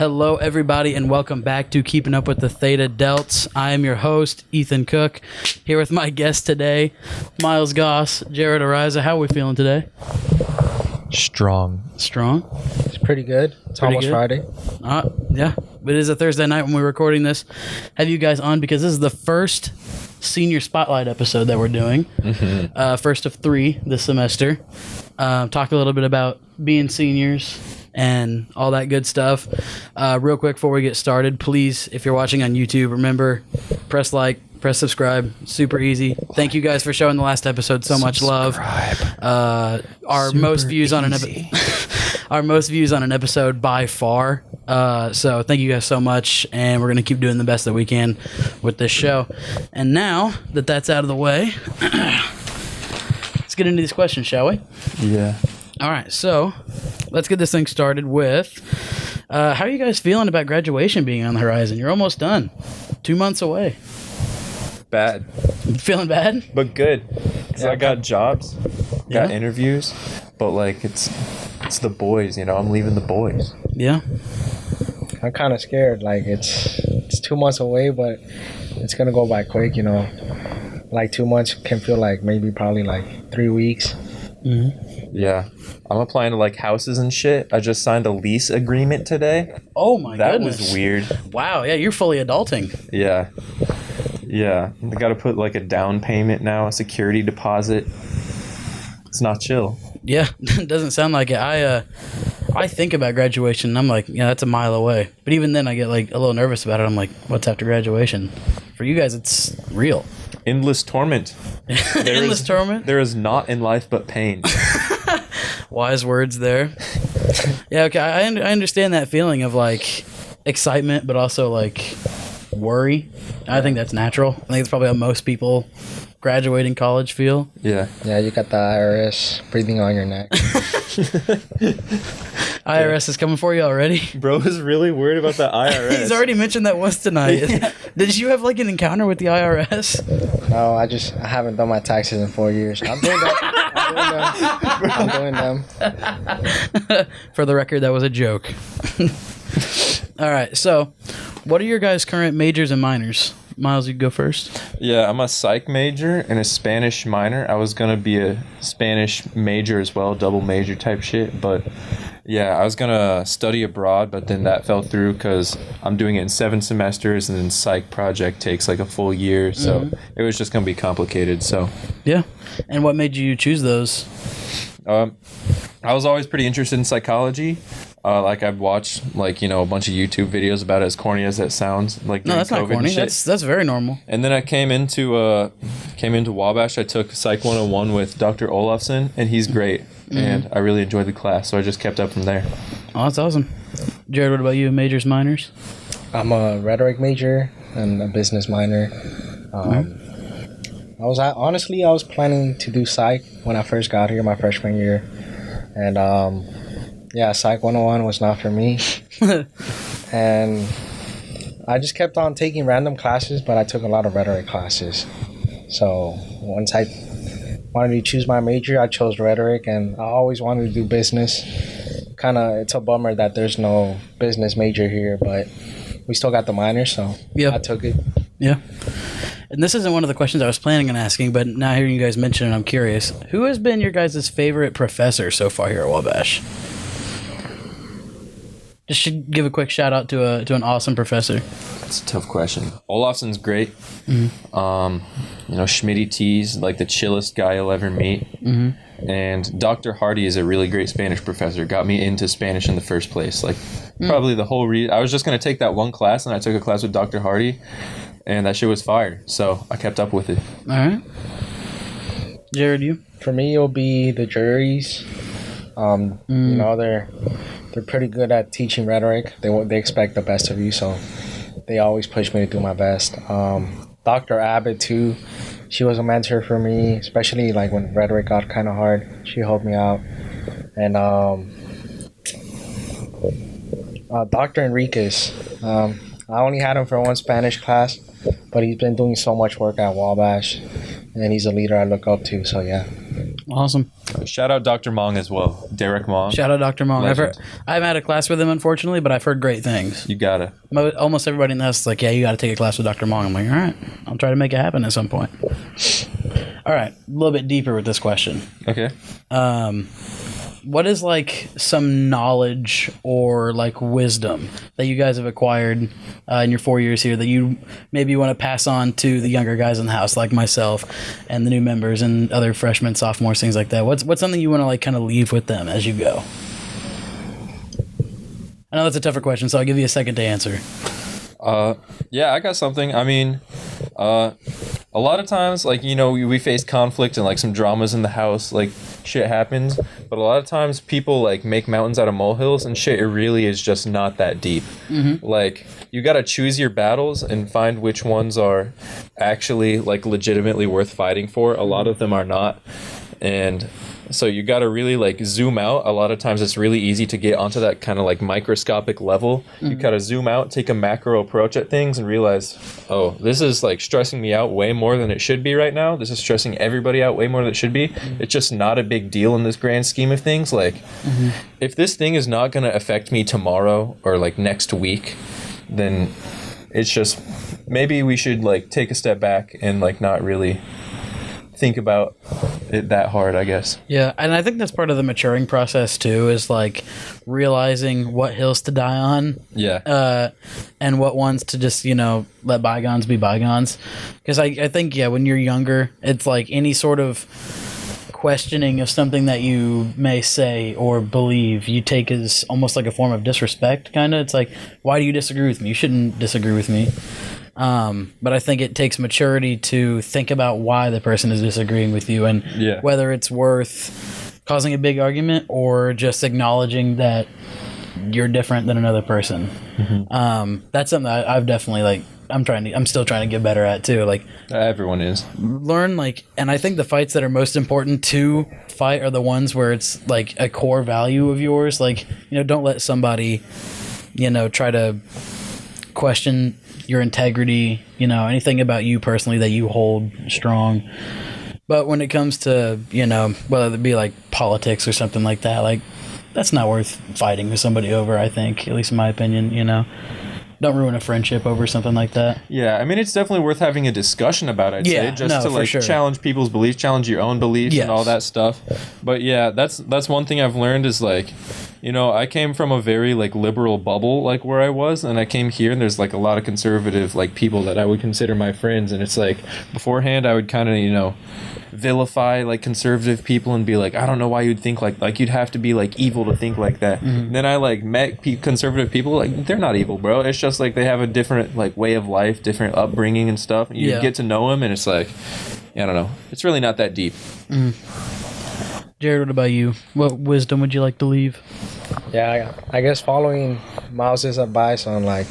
Hello, everybody, and welcome back to Keeping Up with the Theta Delts. I am your host, Ethan Cook, here with my guest today, Miles Goss, Jared Ariza. How are we feeling today? Strong. It's pretty good. It's Pretty almost good? Friday. Yeah. It is a Thursday night when we're recording this. Have you guys on because this is the first senior spotlight episode that we're doing. First of 3 this semester. Talk a little bit about being seniors and all that good stuff. Real quick before we get started, please, if you're watching on YouTube, remember, press like, press subscribe. Super easy. Thank you guys for showing the last episode so much love. Our most views on an our most views on an episode by far. So thank you guys so much, and we're gonna keep doing the best that we can with this show. And now that that's out of the way, let's get into these questions, shall we? Yeah. All right, so let's get this thing started with how are you guys feeling about graduation being on the horizon? You're almost done. 2 months away. Bad. Feeling bad? But good. Because I got jobs, got Yeah. interviews, but like it's the boys, you know, I'm leaving the boys. Yeah. I'm kind of scared. Like it's 2 months away, but it's gonna go by quick. You know, like 2 months can feel like probably like 3 weeks. Yeah. I'm applying to like houses and shit. I just signed a lease agreement today. Oh my That goodness. was weird. Wow, yeah, you're fully adulting. Yeah. Yeah. I got to put like a down payment now, a security deposit. It's not chill. Yeah, it doesn't sound like it. I think about graduation and I'm like, yeah, that's a mile away. But even then I get like a little nervous about it. I'm like, what's after graduation? For you guys, it's real. Endless torment. Endless torment? There is naught in life but pain. Wise words there. Yeah, okay, I understand that feeling of like excitement, but also like worry. I think that's natural. I think it's probably how most people graduating college feel. Yeah. Yeah, you got the IRS breathing on your neck. IRS is coming for you already. Bro is really worried about the IRS. He's already mentioned that once tonight. Did you have like an encounter with the IRS? No, I haven't done my taxes in 4 years. I'm doing them. I'm doing them. For the record, that was a joke. All right, so what are your guys' current majors and minors? Miles, you go first. Yeah, I'm a psych major and a Spanish minor. I was going to be a Spanish major as well, double major type shit. But yeah, I was going to study abroad, but then that fell through because I'm doing it in 7 semesters and then psych project takes like a full year. So it was just going to be complicated. So Yeah. And what made you choose those? I was always pretty interested in psychology. Like I've watched like, you know, a bunch of YouTube videos about it, as corny as that sounds. Like No, that's not COVID and corny. shit. That's very normal. And then I came into Wabash. I took Psych 101 with Dr. Olafson, and he's great. And I really enjoyed the class, so I just kept up from there. Oh, that's awesome. Jared, what about you? Majors, minors? I'm a rhetoric major and a business minor. I was planning to do psych when I first got here, my freshman year, and yeah, Psych 101 was not for me. And I just kept on taking random classes, but I took a lot of rhetoric classes. So once I wanted to choose my major, I chose rhetoric, and I always wanted to do business. It's a bummer that there's no business major here, but we still got the minor, so Yep. I took it. Yeah. And this isn't one of the questions I was planning on asking, but now hearing you guys mention it, I'm curious. Who has been your guys' favorite professor so far here at Wabash? Just should give a quick shout out to an awesome professor. It's a tough question. Olafson's great. You know, Schmitty T's like the chillest guy you'll ever meet. And Dr. Hardy is a really great Spanish professor. Got me into Spanish in the first place. Like probably the whole reason. I was just going to take that one class, and I took a class with Dr. Hardy, and that shit was fire. So I kept up with it. All right. Jared, you? For me, it'll be the juries. You know, they're pretty good at teaching rhetoric. They expect the best of you, so they always push me to do my best. Dr. Abbott too, she was a mentor for me, especially like when rhetoric got kind of hard. She helped me out, and Dr. Enriquez. I only had him for one Spanish class, but he's been doing so much work at Wabash, and he's a leader I look up to. So yeah. Awesome. Shout out Dr. Mong as well. Derek Mong. Shout out Dr. Mong. Legend. I haven't had a class with him, unfortunately, but I've heard great things. You gotta. Almost everybody in the house is like, yeah, you got to take a class with Dr. Mong. I'm like, all right, I'll try to make it happen at some point. All right, a little bit deeper with this question. Okay. What is like some knowledge or like wisdom that you guys have acquired in your 4 years here that you maybe want to pass on to the younger guys in the house, like myself and the new members and other freshmen, sophomores, things like that? What's something you want to like kind of leave with them as you go? I know that's a tougher question, so I'll give you a second to answer. Yeah, I got something. I mean, a lot of times, like, you know, we face conflict and like some dramas in the house, like shit happens, but a lot of times people like make mountains out of molehills and shit. It really is just not that deep. Like, you gotta choose your battles and find which ones are actually like legitimately worth fighting for. A lot of them are not, and so you got to really like zoom out. A lot of times it's really easy to get onto that kind of like microscopic level. You got to zoom out, take a macro approach at things and realize, oh, this is like stressing me out way more than it should be right now. This is stressing everybody out way more than it should be. It's just not a big deal in this grand scheme of things. Like, if this thing is not going to affect me tomorrow or like next week, then it's just, maybe we should like take a step back and like not really think about it that hard, I guess. Yeah, and I think that's part of the maturing process too, is like realizing what hills to die on. Yeah. And what ones to just, you know, let bygones be bygones. Because I think, yeah, when you're younger, it's like any sort of questioning of something that you may say or believe you take as almost like a form of disrespect, kind of. It's like, why do you disagree with me? You shouldn't disagree with me. But I think it takes maturity to think about why the person is disagreeing with you and whether it's worth causing a big argument or just acknowledging that you're different than another person. That's something that I've definitely like, I'm still trying to get better at too. Like, everyone is. Learn like, and I think the fights that are most important to fight are the ones where it's like a core value of yours. Like, you know, don't let somebody, you know, try to question your integrity, you know, anything about you personally that you hold strong. But when it comes to, you know, whether it be like politics or something like that, like, that's not worth fighting with somebody over, I think, at least in my opinion, you know. Don't ruin a friendship over something like that. Yeah, I mean, it's definitely worth having a discussion about, I'd say, just to like challenge people's beliefs, challenge your own beliefs and all that stuff. But yeah, that's one thing I've learned is like, you know, I came from a very like liberal bubble, like where I was, and I came here and there's like a lot of conservative like people that I would consider my friends, and it's like beforehand I would kind of, you know, vilify like conservative people and be like, I don't know why you'd think like you'd have to be like evil to think like that. And then I like met conservative people, like they're not evil, bro. It's just like they have a different like way of life, different upbringing and stuff. And you get to know them and it's like, I don't know, it's really not that deep. Jared, what about you? What wisdom would you like to leave? Yeah, I guess following Miles's advice on like,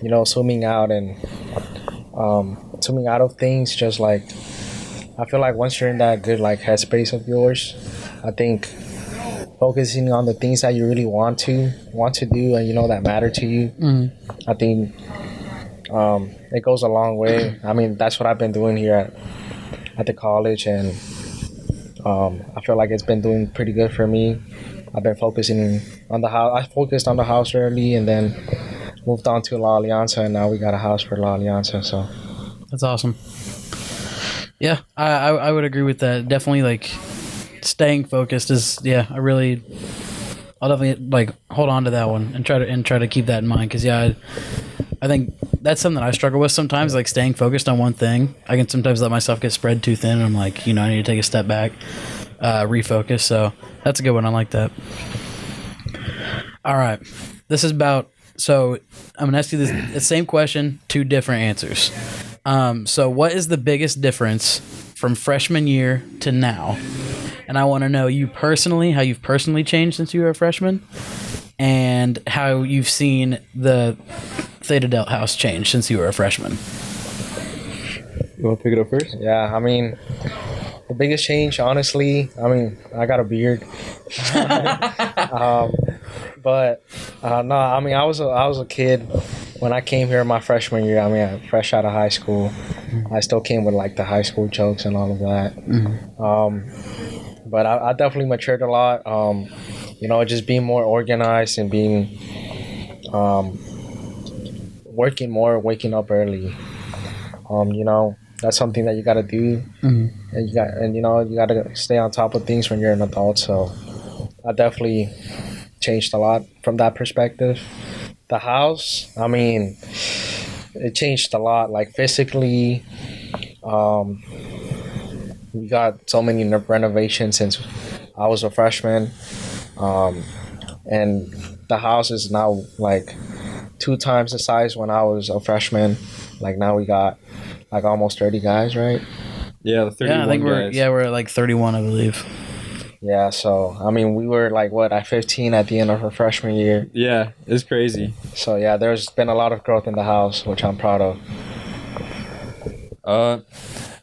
you know, zooming out and zooming out of things, just like, I feel like once you're in that good like headspace of yours, I think focusing on the things that you really want to do and you know that matter to you, I think it goes a long way. I mean, that's what I've been doing here at the college, and I feel like it's been doing pretty good for me. I've been focusing on the house. I focused on the house early and then moved on to La Alianza, and now we got a house for La Alianza. So that's awesome. Yeah, I would agree with that. Definitely, like, staying focused is, I'll definitely like hold on to that one and try to keep that in mind, because I think that's something I struggle with sometimes, like staying focused on one thing. I can sometimes let myself get spread too thin, and I'm like, you know, I need to take a step back, refocus. So that's a good one. I like that. All right, this is about. So I'm gonna ask you the same question, two different answers. So what is the biggest difference from freshman year to now? And I want to know you personally, how you've personally changed since you were a freshman, and how you've seen the Theta Delts house change since you were a freshman. You want to pick it up first? Yeah, I mean, the biggest change, honestly, I mean, I got a beard. But no, I mean, I was a kid when I came here my freshman year. I mean, fresh out of high school. I still came with like the high school jokes and all of that. but I definitely matured a lot. You know, just being more organized and being working more, waking up early. You know, that's something that you got to do, and you know, you got to stay on top of things when you're an adult. So I definitely changed a lot from that perspective. The house, I mean, it changed a lot, like physically. We got so many renovations since I was a freshman, and the house is now like 2 times the size when I was a freshman. Like now we got like almost 30 guys, right? Yeah, the 31 Yeah, I think guys. we're at like 31, I believe. Yeah, so I mean, we were like at 15 at the end of our freshman year. Yeah, it's crazy. So yeah, there's been a lot of growth in the house, which I'm proud of.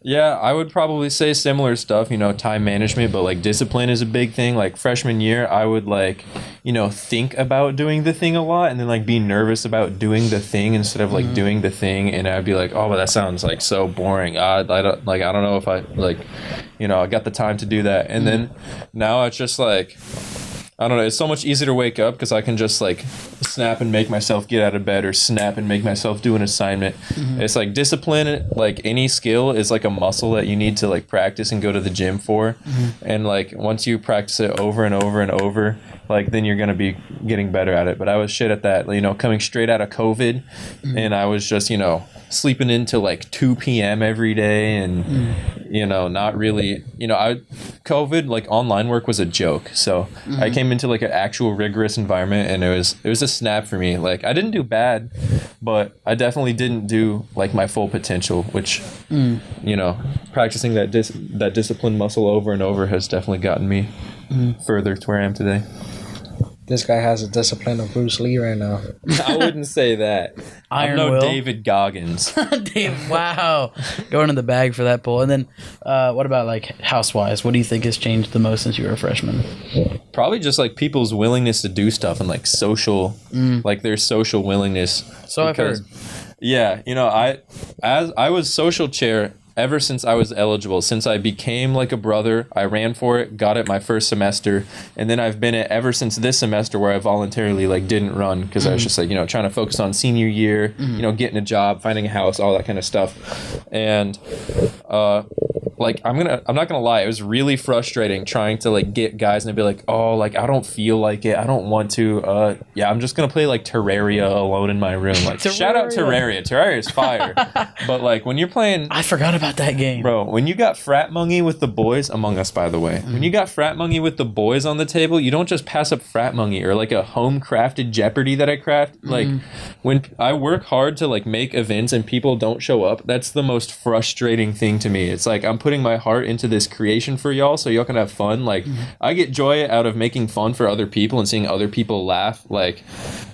Yeah, I would probably say similar stuff, you know, time management, but like discipline is a big thing. Like freshman year, I would like, you know, think about doing the thing a lot and then like be nervous about doing the thing instead of like doing the thing. And I'd be like, oh, but that sounds like so boring. I don't know if I like, you know, I got the time to do that. And then now it's just like, I don't know. It's so much easier to wake up because I can just like snap and make myself get out of bed or snap and make myself do an assignment. It's like discipline, like any skill is like a muscle that you need to like practice and go to the gym for. And like once you practice it over and over and over, like then you're going to be getting better at it. But I was shit at that, you know, coming straight out of COVID and I was just, you know, sleeping into like 2 p.m. every day and, you know, not really, you know, COVID, like online work was a joke. So I came into like an actual rigorous environment and it was a snap for me. Like I didn't do bad, but I definitely didn't do like my full potential, which, you know, practicing that discipline muscle over and over has definitely gotten me further to where I am today. This guy has a discipline of Bruce Lee right now. I wouldn't say that. I'm no Will. David Goggins. Dave, wow. Going in the bag for that pull. And then what about like house-wise? What do you think has changed the most since you were a freshman? Probably just like people's willingness to do stuff and like social, like their social willingness. So I've heard. Yeah, you know, I was social chair ever since I was eligible. Since I became like a brother, I ran for it, got it my first semester, and then I've been it ever since this semester where I voluntarily like didn't run because I was just like, you know, trying to focus on senior year, you know, getting a job, finding a house, all that kind of stuff. And like I'm not gonna lie, it was really frustrating trying to like get guys and they'd be like, oh, like I don't feel like it, I don't want to. Yeah, I'm just gonna play like Terraria alone in my room. Like shout out Terraria. Terraria is fire. But like when you're playing, I forgot about that game, bro. When you got frat mongy with the boys, Among Us, by the way, when you got frat mongy with the boys on the table, you don't just pass up frat mongy or like a home crafted Jeopardy that I craft. Like when I work hard to like make events and people don't show up, that's the most frustrating thing to me. It's like I'm putting my heart into this creation for y'all so y'all can have fun. Like I get joy out of making fun for other people and seeing other people laugh, like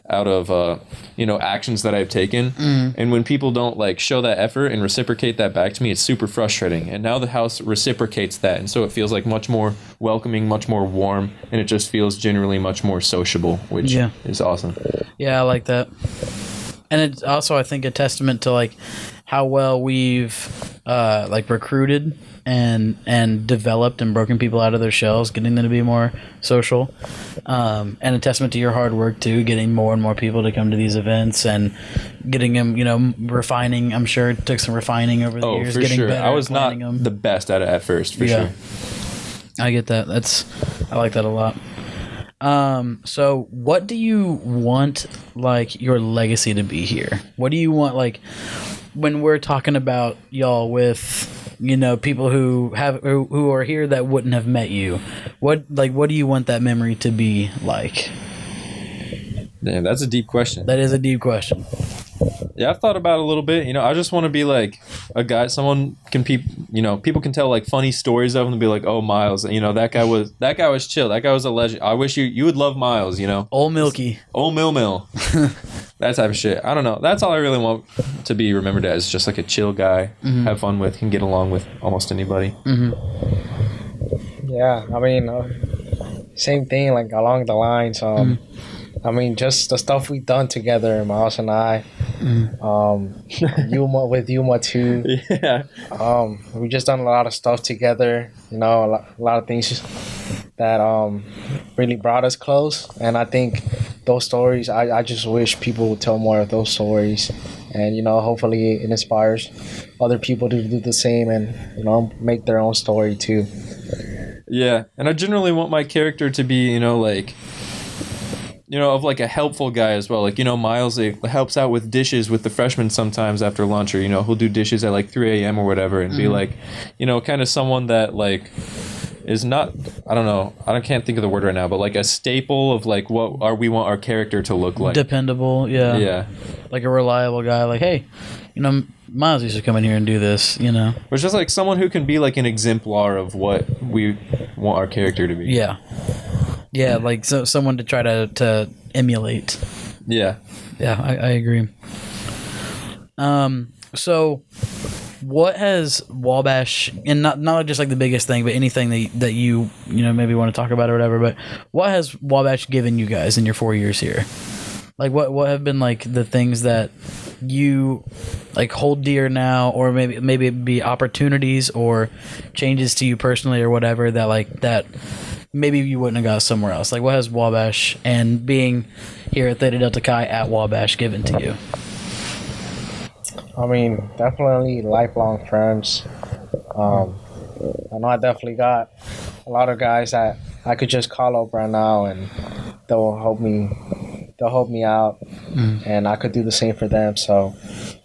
out of you know, actions that I've taken. And when people don't like show that effort and reciprocate that back to me, it's super frustrating. And now the house reciprocates that, and so it feels like much more welcoming, much more warm, and it just feels generally much more sociable, which is awesome. Yeah, I like that. And it's also, I think, a testament to like how well we've like recruited and developed and broken people out of their shells, getting them to be more social, and a testament to your hard work too, getting more and more people to come to these events and getting them, you know, refining. I'm sure it took some refining over the years. For getting sure. better I was not them. the best at it at first, for sure. I get that. I like that a lot. So what do you want like your legacy to be here? What do you want, like when we're talking about y'all with, you know, people who are here that wouldn't have met you? What do you want that memory to be like? Damn, that's a deep question. That is a deep question. Yeah, I've thought about it a little bit. You know, I just want to be like a guy. Someone can people can tell like funny stories of him and be like, "Oh, Miles, you know that guy was chill. That guy was a legend. I wish you would love Miles. You know, Old Milky, Old Mill, that type of shit. I don't know. That's all I really want to be remembered as. Just like a chill guy, have fun with, can get along with almost anybody. Yeah, I mean, same thing. Like along the lines. I mean, just the stuff we've done together, Miles and I. Yuma with Yuma too. Yeah. We just done a lot of stuff together. You know, a lot of things that really brought us close. And I think those stories, I just wish people would tell more of those stories. And, you know, hopefully it inspires other people to do the same and, you know, make their own story too. Yeah. And I generally want my character to be, you know, like, you know, of like a helpful guy as well. Like, you know, Miles helps out with dishes with the freshmen sometimes after lunch, or, you know, he'll do dishes at like 3 a.m. or whatever, and be like, you know, kind of someone that like is not, I don't know, I can't think of the word right now, but like a staple of like what we want our character to look like. Dependable, yeah. Yeah. Like a reliable guy, like, hey, you know, Miles used to come in here and do this, you know. But just like someone who can be like an exemplar of what we want our character to be. Yeah. Yeah, like someone to try to emulate. Yeah. Yeah, I agree. So what has Wabash, and not just like the biggest thing, but anything that you know maybe want to talk about or whatever, but what has Wabash given you guys in your 4 years here? Like what have been like the things that you like hold dear now, or maybe it be opportunities or changes to you personally or whatever that maybe you wouldn't have got somewhere else? Like what has Wabash and being here at Theta Delta Chi at Wabash given to you? I mean, definitely lifelong friends. I know I definitely got a lot of guys that I could just call up right now and they'll help me out, and I could do the same for them. So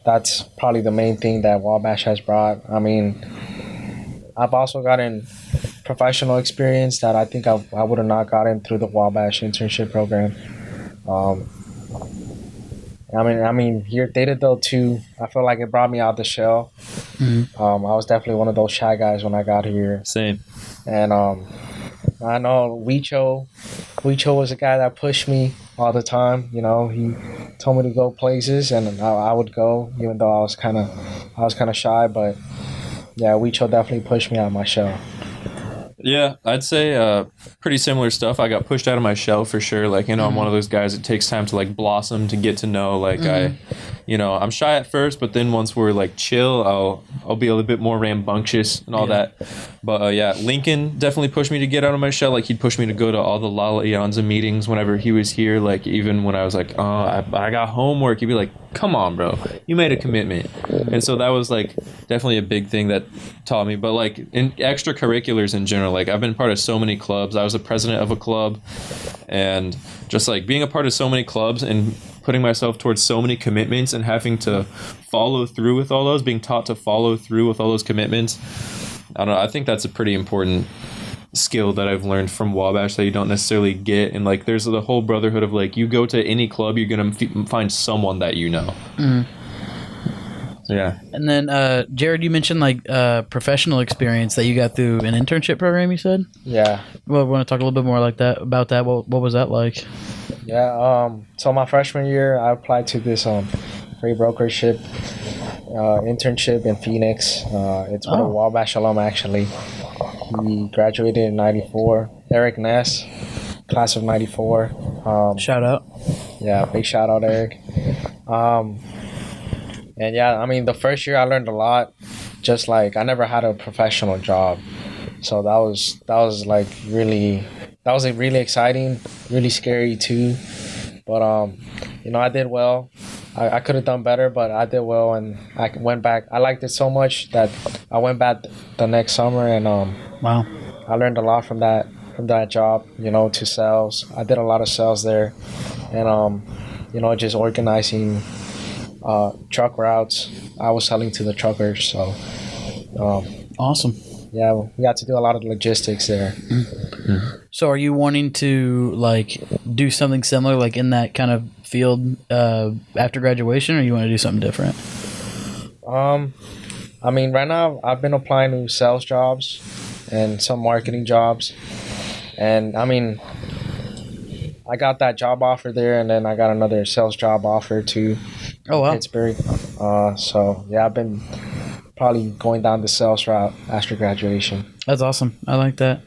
that's probably the main thing that Wabash has brought. I mean, I've also gotten professional experience that I think I would have not gotten through the Wabash internship program. I mean, here at Theta Delta too, I feel like it brought me out the shell. I was definitely one of those shy guys when I got here. Same. And I know Wicho was a guy that pushed me all the time. You know, he told me to go places, and I would go, even though I was kind of shy. But yeah, Wicho definitely pushed me out of my shell. Yeah, I'd say pretty similar stuff. I got pushed out of my shell for sure. Like, you know, I'm one of those guys, it takes time to like blossom, to get to know. Like I'm shy at first, but then once we're like chill, I'll be a little bit more rambunctious and all that. But yeah, Lincoln definitely pushed me to get out of my shell. Like, he'd push me to go to all the La Alianza meetings whenever he was here. Like, even when I was like, I got homework, he'd be like, come on, bro, you made a commitment. And so that was like definitely a big thing that taught me. But like in extracurriculars in general, like I've been part of so many clubs. I was the president of a club, and just like being a part of so many clubs and putting myself towards so many commitments and having to follow through with all those, being taught to follow through with all those commitments. I don't know, I think that's a pretty important skill that I've learned from Wabash that you don't necessarily get. And like there's the whole brotherhood of like, you go to any club, you're gonna find someone that you know. Yeah. And then Jared, you mentioned like professional experience that you got through an internship program, you said? Yeah. Well, we want to talk a little bit more about that. What was that like? Yeah, so my freshman year I applied to this free brokership internship in Phoenix. It's with a Wabash alum, actually. He graduated in 94. Eric Ness, class of 94. Shout out. Yeah, big shout out, Eric. And yeah, I mean, the first year I learned a lot. Just like I never had a professional job, so that was like really exciting, really scary too. But you know, I did well. I could have done better, but I did well, and I went back. I liked it so much that I went back the next summer, and wow, I learned a lot from that job. You know, to sales. I did a lot of sales there, and you know, just organizing truck routes. I was selling to the truckers, so awesome. Yeah, we got to do a lot of logistics there. So are you wanting to like do something similar, like in that kind of field after graduation, or you want to do something different? I mean, right now I've been applying to sales jobs and some marketing jobs, and I mean, I got that job offer there, and then I got another sales job offer too. Oh wow. Pittsburgh. So yeah, I've been probably going down the sales route after graduation. That's awesome. I like that.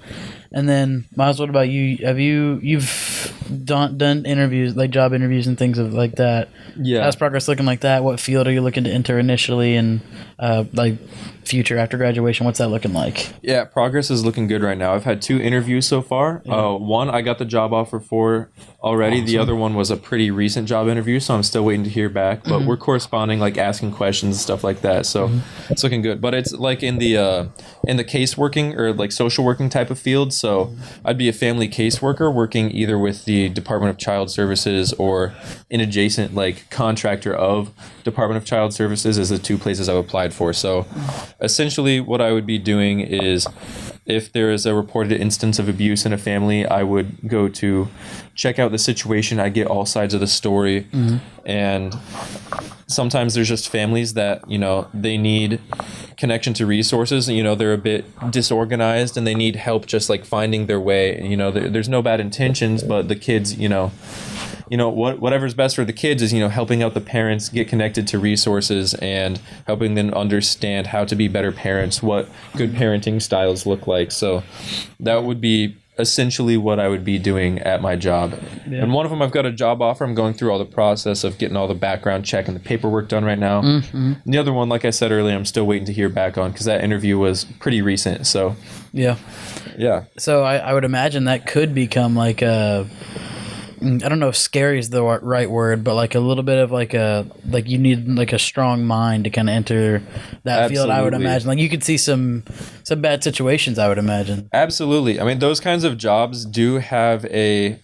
And then Miles, what about you? You've done interviews, like job interviews and things of like that. Yeah. How's progress looking like that? What field are you looking to enter initially, and like future after graduation? What's that looking like? Yeah, progress is looking good right now. I've had 2 interviews so far. One I got the job offer for already. Awesome. The other one was a pretty recent job interview, so I'm still waiting to hear back. But we're corresponding, like asking questions and stuff like that. So it's looking good. But it's like in the case working or like social working type of field. So I'd be a family caseworker working either with the Department of Child Services or an adjacent like contractor of Department of Child Services is the 2 places I've applied for. So essentially what I would be doing is if there is a reported instance of abuse in a family, I would go to check out the situation. I get all sides of the story. And sometimes there's just families that, you know, they need connection to resources. You know, they're a bit disorganized and they need help just like finding their way. You know, there's no bad intentions, but the kids, whatever's best for the kids is, helping out the parents get connected to resources and helping them understand how to be better parents, what good parenting styles look like. So that would be essentially what I would be doing at my job. Yeah. And one of them, I've got a job offer. I'm going through all the process of getting all the background check and the paperwork done right now. And the other one, like I said earlier, I'm still waiting to hear back on because that interview was pretty recent. So yeah. So I would imagine that could become like a, I don't know if scary is the right word, but like a little bit of like you need like a strong mind to kind of enter that field. I would imagine like you could see some bad situations, I would imagine. Absolutely. I mean, those kinds of jobs do have a,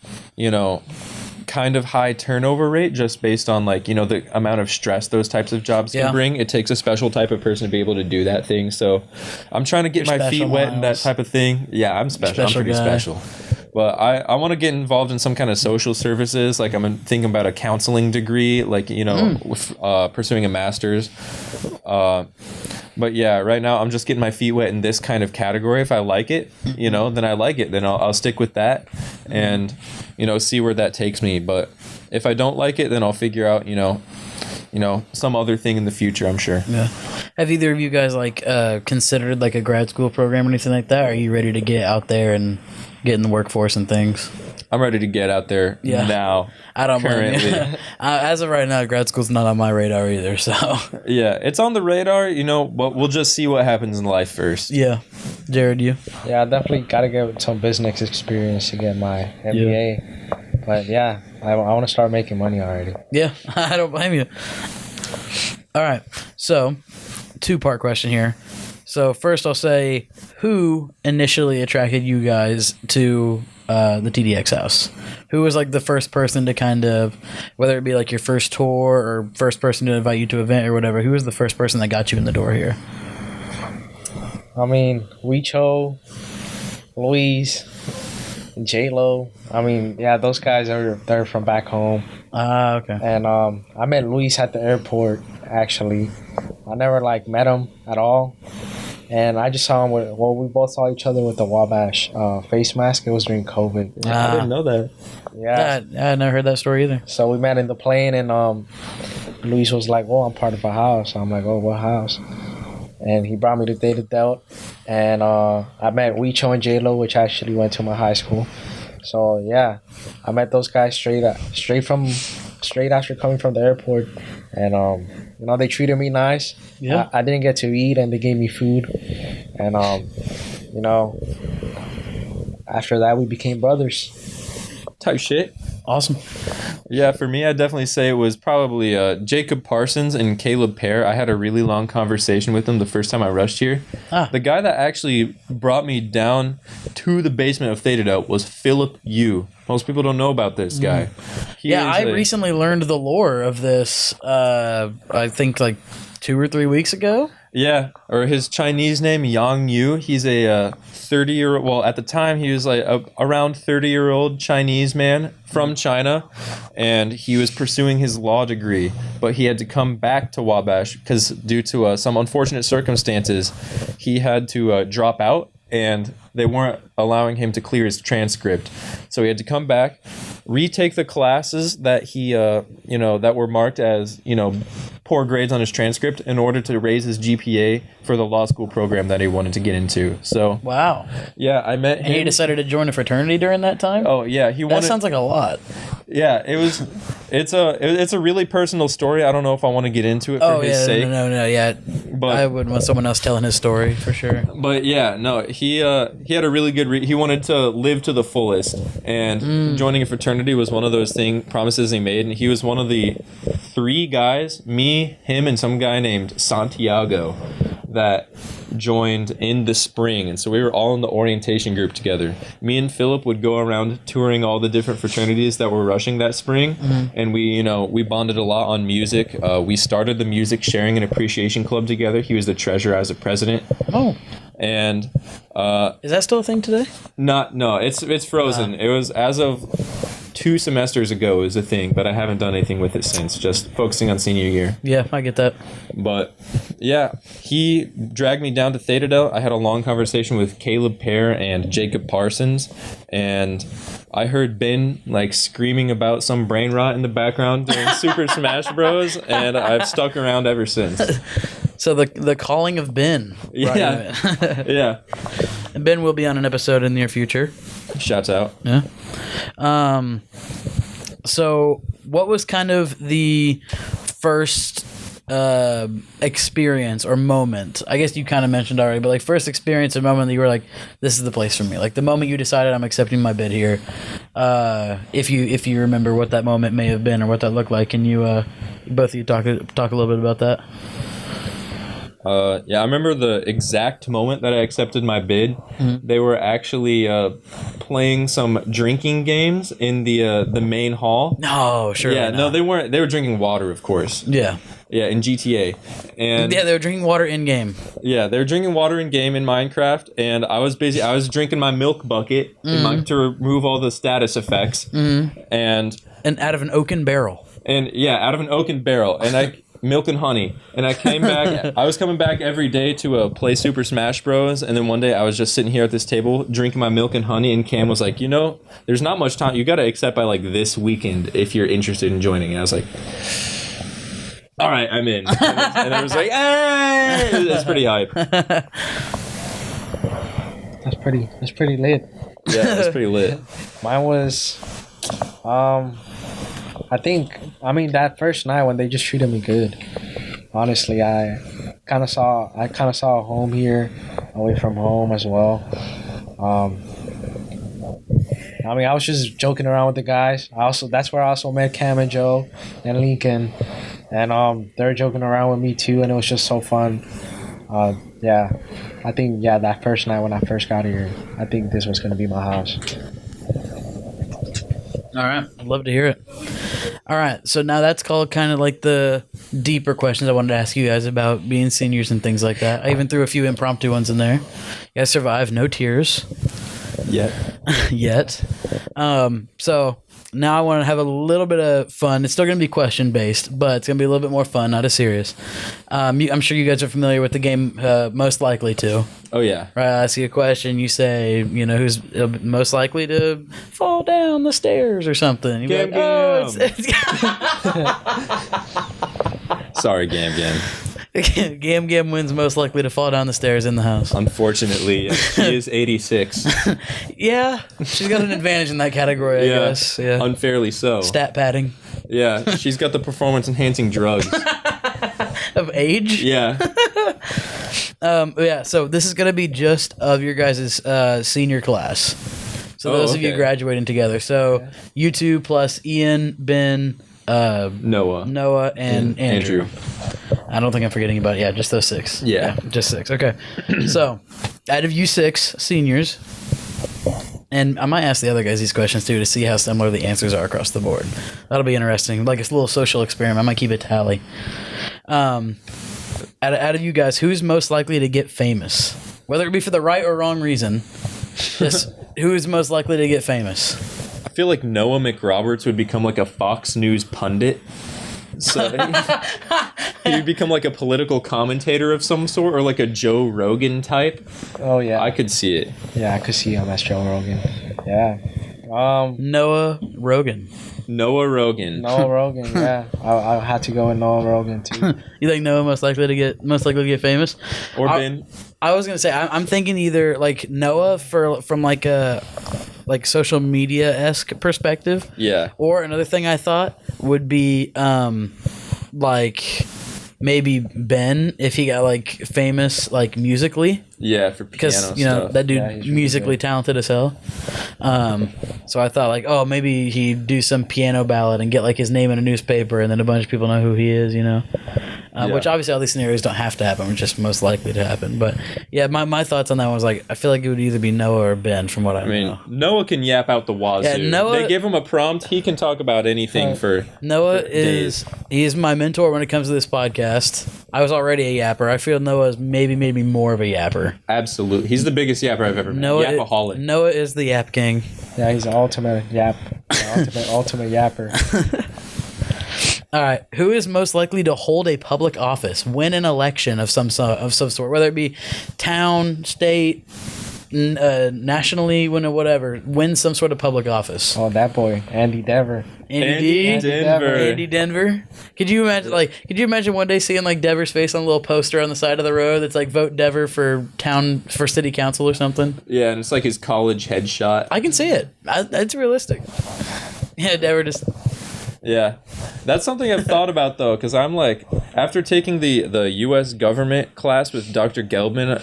kind of high turnover rate just based on like, the amount of stress those types of jobs can bring. It takes a special type of person to be able to do that thing. So I'm trying to get my feet wet in that type of thing. Yeah, I'm special. I'm pretty special. But I want to get involved in some kind of social services. Like I'm thinking about a counseling degree, like, pursuing a master's. But yeah, right now I'm just getting my feet wet in this kind of category. If I like it, then I like it. Then I'll stick with that and, see where that takes me. But if I don't like it, then I'll figure out, some other thing in the future, I'm sure. Yeah. Have either of you guys like considered like a grad school program or anything like that? Are you ready to get out there and get in the workforce and things? I'm ready to get out there now. I don't currently. As of right now, grad school's not on my radar either. So yeah, it's on the radar, but we'll just see what happens in life first. Yeah, Jared, you? Yeah, I definitely got to get some business experience to get my MBA. Yeah. But yeah, I want to start making money already. Yeah, I don't blame you. All right, so 2-part question here. So first I'll say, who initially attracted you guys to the TDX house? Who was like the first person to kind of, whether it be like your first tour or first person to invite you to an event or whatever, who was the first person that got you in the door here? I mean, Wicho, Luis, J-Lo. I mean, yeah, those guys they're from back home. Okay. And I met Luis at the airport, actually. I never met him at all. And I just saw him we both saw each other with the Wabash face mask. It was during COVID. I didn't know that. Yeah. I never heard that story either. So we met in the plane, and Luis was like, "Oh, I'm part of a house." I'm like, "Oh, what house?" And he brought me to Theta Delts, and I met Wicho and J-Lo, which actually went to my high school. So yeah, I met those guys straight after coming from the airport, and they treated me nice. Yeah, I didn't get to eat, and they gave me food, and after that we became brothers. Type shit. Awesome. Yeah, for me, I'd definitely say it was probably Jacob Parsons and Caleb Pear. I had a really long conversation with them the first time I rushed here. The guy that actually brought me down to the basement of Theta Delts was Philip Yu. Most people don't know about this guy. I recently learned the lore of this, I think 2 or 3 weeks ago. Yeah, or his Chinese name, Yang Yu. He's a 30-year-old, well, at the time, he was around 30-year-old Chinese man from China, and he was pursuing his law degree, but he had to come back to Wabash because due to some unfortunate circumstances, he had to drop out and they weren't allowing him to clear his transcript. So he had to come back, retake the classes that he, that were marked as, poor grades on his transcript in order to raise his GPA for the law school program that he wanted to get into. So Wow. yeah, I met him. And he decided to join a fraternity during that time? Oh yeah, That sounds like a lot. Yeah, it's a really personal story. I don't know if I want to get into it for his sake. No, yeah. But I would want someone else telling his story for sure. But yeah, no, he had a really good he wanted to live to the fullest, and joining a fraternity was one of those promises he made, and he was one of the 3 guys, me, him, and some guy named Santiago, that joined in the spring. And so we were all in the orientation group together. Me and Philip would go around touring all the different fraternities that were rushing that spring, and we bonded a lot on music. We started the music sharing and appreciation club together. He was the treasurer as a president. Oh. And is that still a thing today? No, it's frozen. It was as of 2 semesters ago is a thing, but I haven't done anything with it since, just focusing on senior year. Yeah, I get that. But yeah, he dragged me down to Theta Delts. I had a long conversation with Caleb Pear and Jacob Parsons, and I heard Ben screaming about some brain rot in the background during Super Smash Bros, and I've stuck around ever since. So the calling of Ben. Yeah. Yeah. And Ben will be on an episode in the near future. Shouts out. Yeah. So what was kind of the first experience or moment? I guess you kind of mentioned already, but first experience or moment that you were like, this is the place for me. The moment you decided I'm accepting my bid here. If you remember what that moment may have been or what that looked like, can you both of you talk a little bit about that? Yeah, I remember the exact moment that I accepted my bid. They were actually playing some drinking games in the main hall. No, sure. Yeah, no, they weren't. They were drinking water, of course. Yeah. Yeah, in GTA. And yeah, they were drinking water in game. Yeah, they were drinking water in game in Minecraft, and I was drinking my milk bucket to remove all the status effects. And out of an oaken barrel. And yeah, out of an oaken barrel. And milk and honey. And I came back. I was coming back every day to play Super Smash Bros. And then one day I was just sitting here at this table drinking my milk and honey, and Cam was like, there's not much time. You got to accept by this weekend if you're interested in joining. And I was like, all right, I'm in. And I was like, hey! It's pretty hype. That's pretty lit. Yeah, that's pretty lit. Mine was, that first night when they just treated me good. Honestly, I kind of saw a home here, away from home as well. I was just joking around with the guys. That's where I also met Cam and Joe and Lincoln, and they're joking around with me too, and it was just so fun. Yeah, I think that first night when I first got here, I think this was gonna be my house. All right, I'd love to hear it. All right, so now that's called kind of the deeper questions I wanted to ask you guys about being seniors and things like that. I even threw a few impromptu ones in there. You guys survived, no tears. Yet. So now I want to have a little bit of fun. It's still going to be question based, but it's going to be a little bit more fun, not as serious. I'm sure you guys are familiar with the game Most Likely To. Oh, yeah. Right, I ask you a question, you say, who's most likely to fall down the stairs or something. You'd be like, Sorry, Gam Gam. Gam Gam wins most likely to fall down the stairs in the house. Unfortunately, she is 86. Yeah, she's got an advantage in that category, I guess. Yeah, unfairly so. Stat padding. Yeah, she's got the performance-enhancing drugs. Of age? Yeah. Yeah, so this is going to be just of your guys' senior class. So those of you graduating together. So you two plus Ian, Ben, Noah, and Andrew. I don't think I'm forgetting about just those 6. Yeah. Just 6. Okay. So out of you 6 seniors, and I might ask the other guys these questions too to see how similar the answers are across the board. That'll be interesting. It's a little social experiment. I might keep a tally. Out of you guys, who's most likely to get famous? Whether it be for the right or wrong reason, just who is most likely to get famous? I feel like Noah McRoberts would become a Fox News pundit. So he'd become like a political commentator of some sort, or like a Joe Rogan type. Oh yeah. I could see it. Yeah, I could see him as Joe Rogan. Yeah. Noah Rogan. Noah Rogan. Noah Rogan. Yeah, I had to go with Noah Rogan too. You think Noah most likely to get famous? Or Ben. I was gonna say I'm thinking either like Noah from like a social media-esque perspective. Yeah. Or another thing I thought would be like maybe Ben if he got like famous like musically. Yeah, for piano Because you know stuff. that dude Yeah, he's really musically good. talented as hell. So I thought like, oh, maybe he'd do some piano ballad and get like his name in a newspaper, and then a bunch of people know who he is. You know, Yeah. which obviously all these scenarios don't have to happen; they're just most likely to happen. But yeah, my thoughts on that one was like, I feel like it would either be Noah or Ben, from what I I mean, know. Noah can yap out the wazoo. Yeah, Noah- They give him a prompt, he can talk about anything for Noah days. he's my mentor when it comes to this podcast. I was already a yapper. I feel Noah is maybe more of a yapper. Absolutely. He's the biggest yapper I've ever met. Yapaholic. Noah is the yap king. Yeah, he's the ultimate ultimate yapper. All right, who is most likely to hold a public office, win an election of some sort, whether it be town, state, nationally, win some sort of public office? Oh, that boy, Andy Dever. Andy Denver. Andy Denver. Could you imagine one day seeing like Dever's face on a little poster on the side of the road that's like vote Dever for city council or something? Yeah, and it's like his college headshot. I can see it. It's realistic. Yeah, Dever just. Yeah. That's something I've thought about, though, because I'm like, after taking the U.S. government class with Dr. Gelbman,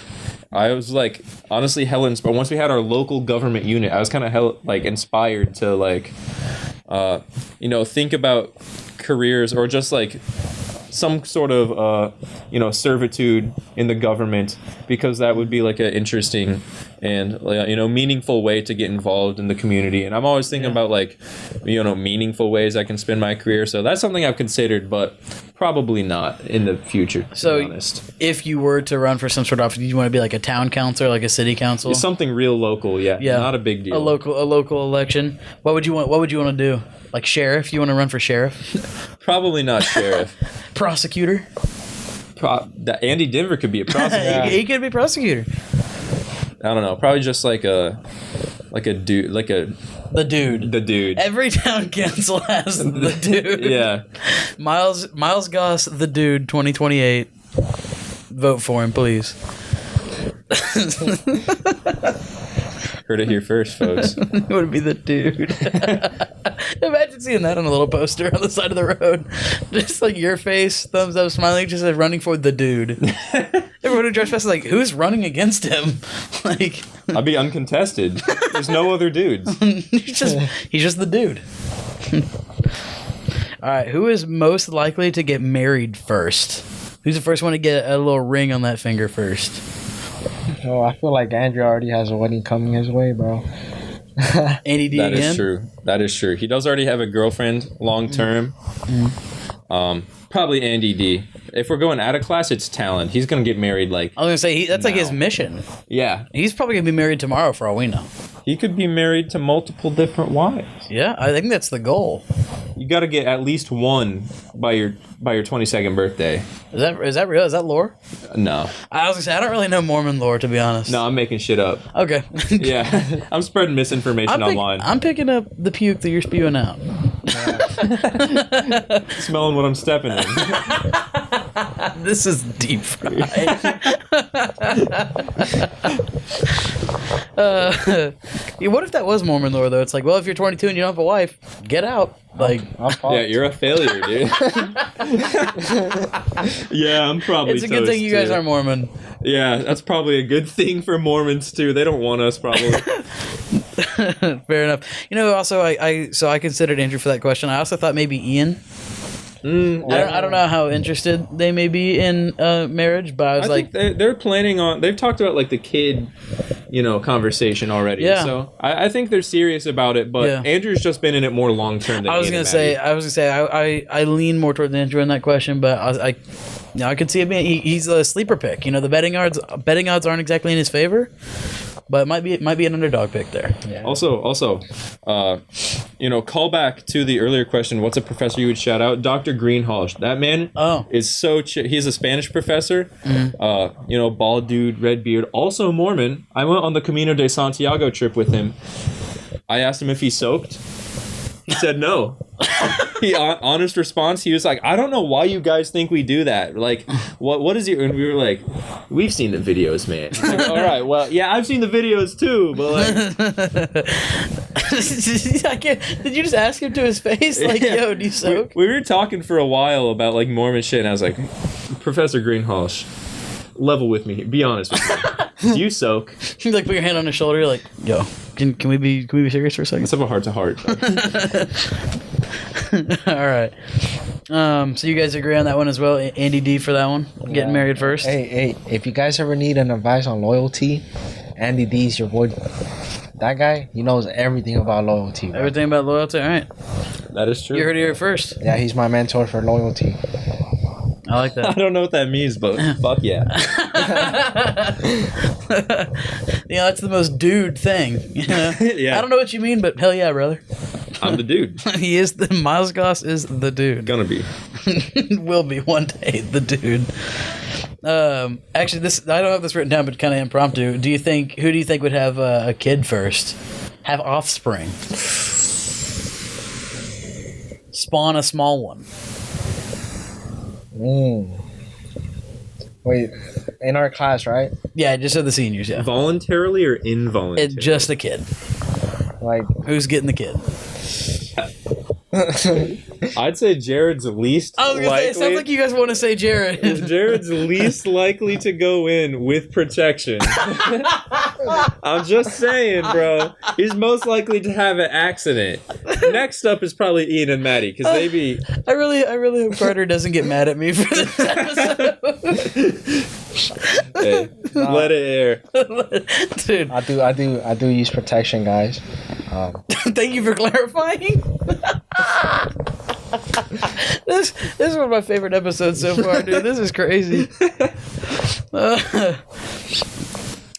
I was like, honestly, hella inspired. Once we had our local government unit, I was kind of inspired to like, think about careers or just like some sort of servitude in the government, because that would be like an interesting and meaningful way to get involved in the community. And I'm always thinking about like meaningful ways I can spend my career. So that's something I've considered, but probably not in the future, to So, be honest. if you were to run for some sort of office, do you want to be like a town councilor, like a city council? It's something real local, yeah. Not a big deal. A local election. What would you want to do? Like sheriff? You want to run for sheriff? Probably not sheriff. Prosecutor? Andy Denver could be a prosecutor. He could be prosecutor. I don't know. Probably just like a dude, The dude. the dude. Every town council has the dude. Yeah. Miles Goss, the dude, 2028. Vote for him, please. Heard it here first, folks. It would be the dude. Imagine seeing that on a little poster on the side of the road. Just like your face, thumbs up, smiling, just says running for the dude. Everyone who drives past is like, who's running against him? Like, I'd be uncontested. There's no other dudes. he's just the dude. All right, who is most likely to get married first? Who's the first one to get a little ring on that finger first? Oh, I feel like Andrew already has a wedding coming his way, bro. Andy D That again? is true. That is true. He does already have a girlfriend long term. Probably Andy D. If we're going out of class, it's talent. He's gonna get married like. I was gonna say that's like his now. mission. Yeah, He's probably gonna be married tomorrow for all we know. he could be married to multiple different wives. Yeah, I think that's the goal. You got to get at least one by your 22nd birthday. Is that real? Is that lore? No, I was gonna say I don't really know Mormon lore, to be honest. no, I'm making shit up. Okay. Yeah, I'm spreading misinformation online. I'm picking up the puke that you're spewing out. Smelling what I'm stepping in. This is deep fried. Yeah, what if that was Mormon lore though? It's like, well, if you're 22 and you don't have a wife, get out. Like, Yeah, you're a failure, dude. Yeah, I'm probably. it's a good thing you guys are Mormon. Yeah, that's probably a good thing for Mormons too. They don't want us, probably. Fair enough. Also, I considered Andrew for that question. I also thought maybe Ian. I don't know how interested they may be in marriage, but I was like, think they're planning on. They've talked about like the kid, conversation already. Yeah. So I think they're serious about it. But Yeah. Andrew's just been in it more long term than I was gonna say I lean more towards Andrew in that question, but I could see it being he's a sleeper pick. The betting odds aren't exactly in his favor. but it might be an underdog pick there. Yeah. Also, call back to the earlier question. What's a professor you would shout out? Dr. Greenhalgh. That man is so he's a Spanish professor. Bald dude, red beard, also Mormon. I went on the Camino de Santiago trip with him. I asked him if he soaked. He said no. Honest response, he was like, I don't know why you guys think we do that. Like, what is your... And we were like, we've seen the videos, man. Like, all right, well, yeah, I've seen the videos too, but like... I can't, did you just ask him to his face? Like, yo, do you soak? We were talking for a while about, like, Mormon shit, and I was like, Professor Greenhalgh, level with me. Be honest with me. Do you soak? You like put your hand on his shoulder, you're like, yo, can we be serious for a second? Let's have a heart-to-heart. All right. So you guys agree on that one as well? Andy D for that one? Getting married first? Hey, if you guys ever need an advice on loyalty, Andy D's your boy. That guy, he knows everything about loyalty. Bro. Everything about loyalty? All right. That is true. You heard it here first. Yeah, he's my mentor for loyalty. I like that. I don't know what that means, but fuck yeah. That's the most dude thing. Yeah. I don't know what you mean, but hell yeah, brother. I'm the dude. He is Miles Goss is the dude. Gonna be. Will be one day the dude. Actually, this I don't have this written down, but kind of impromptu. Who do you think would have a kid first? Have offspring. Spawn a small one. Wait, in our class, right? Yeah, just so the seniors, yeah. Voluntarily or involuntarily? Just a kid. Like, who's getting the kid? I'd say Jared's least I was gonna likely. say, it sounds like you guys want to say Jared. Jared's least likely to go in with protection. I'm just saying, bro. He's most likely to have an accident. Next up is probably Ian and Maddie, because they be... I really hope Carter doesn't get mad at me for this episode. Hey, let it air. Dude. I do use protection, guys. Thank you for clarifying. This is one of my favorite episodes so far, dude. This is crazy.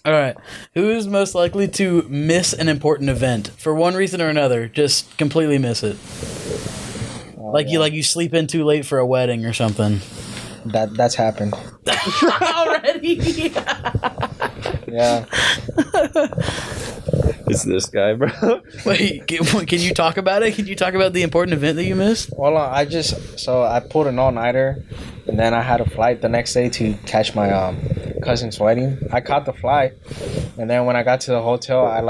All right. Who is most likely to miss an important event for one reason or another? Just completely miss it. You sleep in too late for a wedding or something. That's happened. Already? Yeah. It's this guy, bro. Wait, can you talk about it? Can you talk about the important event that you missed? Well, I pulled an all-nighter, and then I had a flight the next day to catch my cousin's wedding. I caught the flight, and then when I got to the hotel, I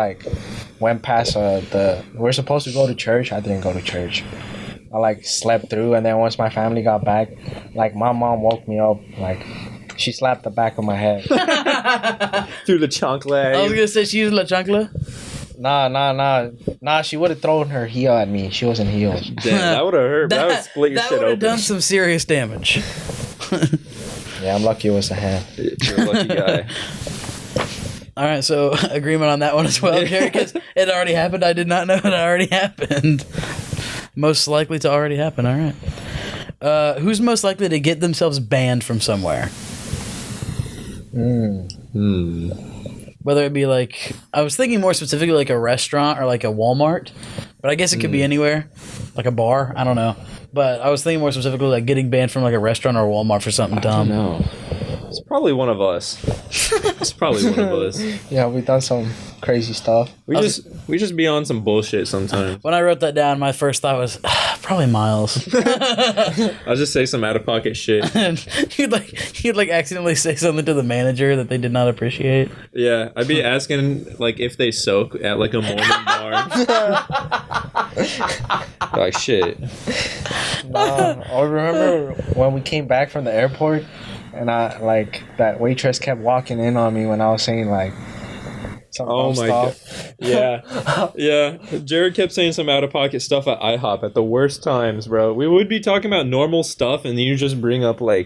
went past we're supposed to go to church. I didn't go to church. I slept through, and then once my family got back, my mom woke me up, she slapped the back of my head. Through the chancla. I was gonna say she used la chancla. Nah. She would have thrown her heel at me. She was in heels. Damn, that would have hurt. That would split your shit open. That would have done some serious damage. Yeah, I'm lucky it was a hand. You're a lucky guy. All right, so agreement on that one as well, Jerry, because it already happened. I did not know it already happened. Most likely to already happen. All right. Who's most likely to get themselves banned from somewhere? Whether it be I was thinking more specifically like a restaurant or like a Walmart, but I guess it could be anywhere, like a bar. I don't know, but I was thinking more specifically like getting banned from like a restaurant or a Walmart for something dumb. I don't know. It's probably one of us. It's probably one of us. Yeah, we've done some crazy stuff. We just be on some bullshit sometimes. When I wrote that down, my first thought was probably Miles. I'll just say some out of pocket shit. And you'd accidentally say something to the manager that they did not appreciate. Yeah, I'd be asking if they soak at a Mormon bar. Shit. I remember when we came back from the airport, and that waitress kept walking in on me when I was saying some dumb stuff. God. Yeah. Jared kept saying some out of pocket stuff at IHOP at the worst times, bro. We would be talking about normal stuff, and then you just bring up I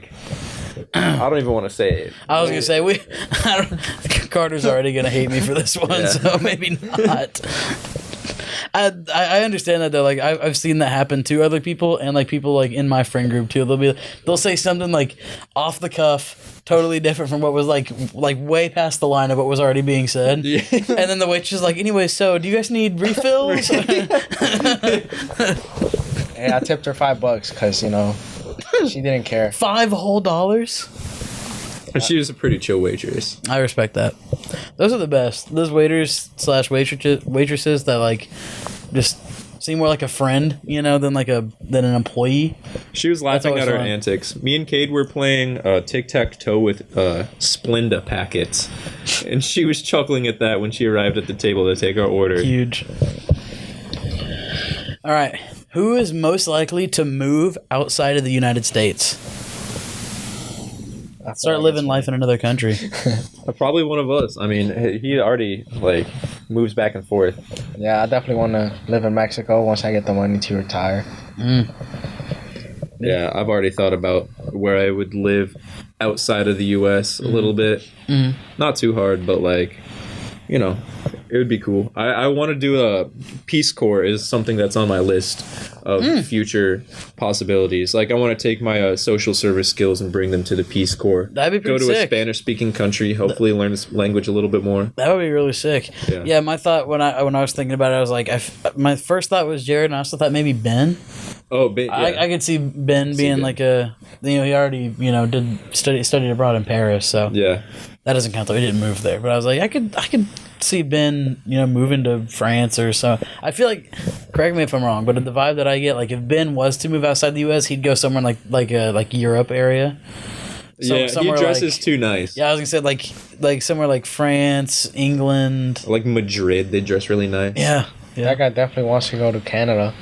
don't even want to say it. I was gonna say Carter's already gonna hate me for this one, so maybe not. I understand that though. Like I've seen that happen to other people and like people like in my friend group too. They'll say something like off the cuff, totally different from what was like way past the line of what was already being said. Yeah. And then the waitress is like, anyway, so do you guys need refills? Hey, I tipped her $5 because, you know, she didn't care. $5 whole. But she was a pretty chill waitress. I respect that. Those are the best. Those waiters / waitresses that like just seem more like a friend, you know, than an employee. She was laughing always at our fun. antics. Me and Cade were playing tic-tac-toe with Splenda packets. And she was chuckling at that when she arrived at the table to take our order. Huge. All right. Who is most likely to move outside of the United States? Start living life in another country. Probably one of us. I mean, he already, like, moves back and forth. Yeah, I definitely want to live in Mexico once I get the money to retire. Yeah, I've already thought about where I would live outside of the U.S. a little bit. Not too hard, but, like, you know, it would be cool. I want to do a Peace Corps is something that's on my list of future possibilities. Like, I want to take my social service skills and bring them to the Peace Corps. That'd be pretty Go to sick. a Spanish-speaking country, hopefully learn this language a little bit more. That would be really sick. Yeah, my thought when I was thinking about it, I was like, my first thought was Jared, and I also thought maybe Ben. Oh, but yeah. I could see Ben being Ben. like a, you know, he already, you know, studied abroad in Paris, so Yeah. that doesn't count though. He didn't move there, but I was like, I could see Ben, you know, moving to France or so. I feel like, correct me if I'm wrong, but the vibe that I get, like if Ben was to move outside the U.S., he'd go somewhere like Europe area. He somewhere dresses like, too nice. Yeah, I was gonna say like somewhere like France, England. Like Madrid, they dress really nice. Yeah. That guy definitely wants to go to Canada.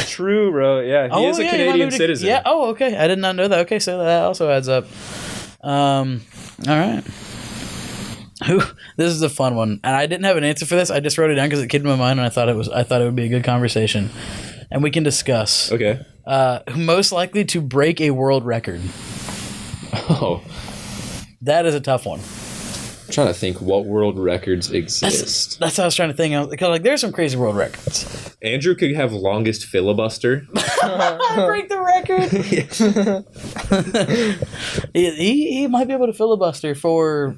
True, bro. Yeah, he is a he might Canadian move to- citizen. Yeah. Oh, okay. I did not know that. Okay, so that also adds up. All right. This is a fun one, and I didn't have an answer for this. I just wrote it down because it came to my mind, and I thought it would be a good conversation, and we can discuss. Okay. Most likely to break a world record. Oh, That is a tough one. I'm trying to think what world records exist. That's what I was trying to think. Because like there's some crazy world records. Andrew could have longest filibuster. Break the record. he might be able to filibuster for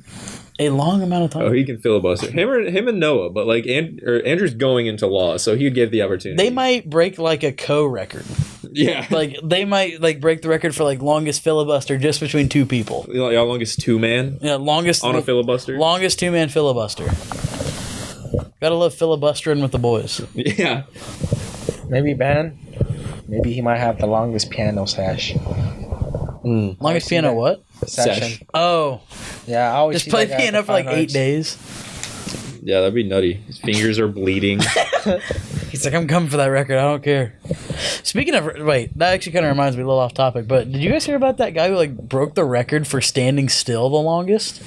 a long amount of time. Oh, he can filibuster. Him and Noah, but like Andrew's going into law, so he'd give the opportunity. They might break like a co-record. Yeah. Like they might like break the record for like longest filibuster just between two people. Y'all longest two-man Yeah, longest on a filibuster? Longest 2-man filibuster. Gotta love filibustering with the boys. Yeah. Maybe Ben. Maybe he might have the longest piano sash. Longest piano what? Session. Oh, Yeah, I always just see play that guy at piano the for like Fine 8 Arts. days. Yeah, that'd be nutty. His fingers are bleeding. He's like, I'm coming for that record. I don't care. Speaking of, wait, that actually kind of reminds me a little off topic, but did you guys hear about that guy who like broke the record for standing still the longest?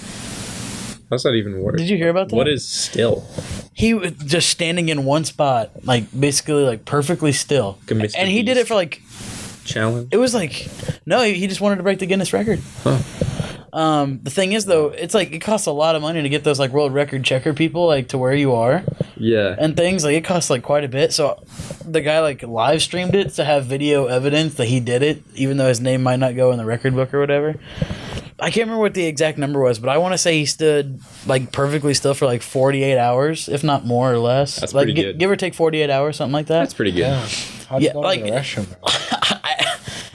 That's not even work. Did you hear about that? What is still? He was just standing in one spot, like basically like perfectly still. Like a Mr. And he did it Beast for like, challenge? it was like, no, he just wanted to break the Guinness record. Huh. The thing is though, it's like, it costs a lot of money to get those like world record checker people like to where you are Yeah. and things. Like it costs like quite a bit. So the guy like live streamed it to have video evidence that he did it, even though his name might not go in the record book or whatever. I can't remember what the exact number was, but I want to say he stood like perfectly still for like 48 hours, if not more or less. That's like pretty good. Give or take 48 hours, something like that. That's pretty good. Yeah. How'd you Yeah, go like- to the restroom?